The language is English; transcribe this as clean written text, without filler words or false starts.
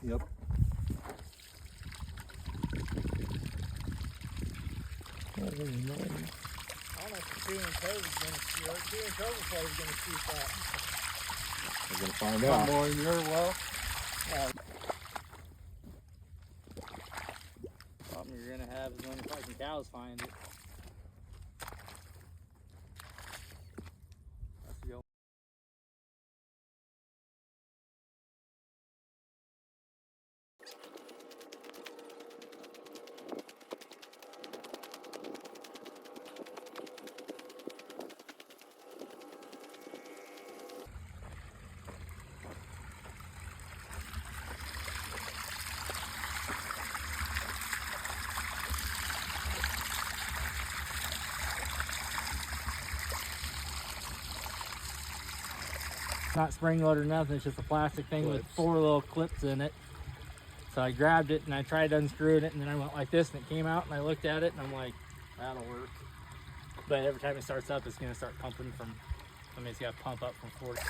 Yep. I don't know if the 2 inch hose is going to shoot. 2 inch overflow is going to shoot that. We're gonna find out. More in your well. Problem you're going to have is when the fucking cows find it. Let's go. Not spring loaded or nothing, it's just a plastic thing with 4 little clips in it. So I grabbed it and I tried unscrewing it, and then I went like this and it came out, and I looked at it and I'm like, that'll work. But every time it starts up, it's gonna start pumping from, I mean, it's gotta pump up from 40.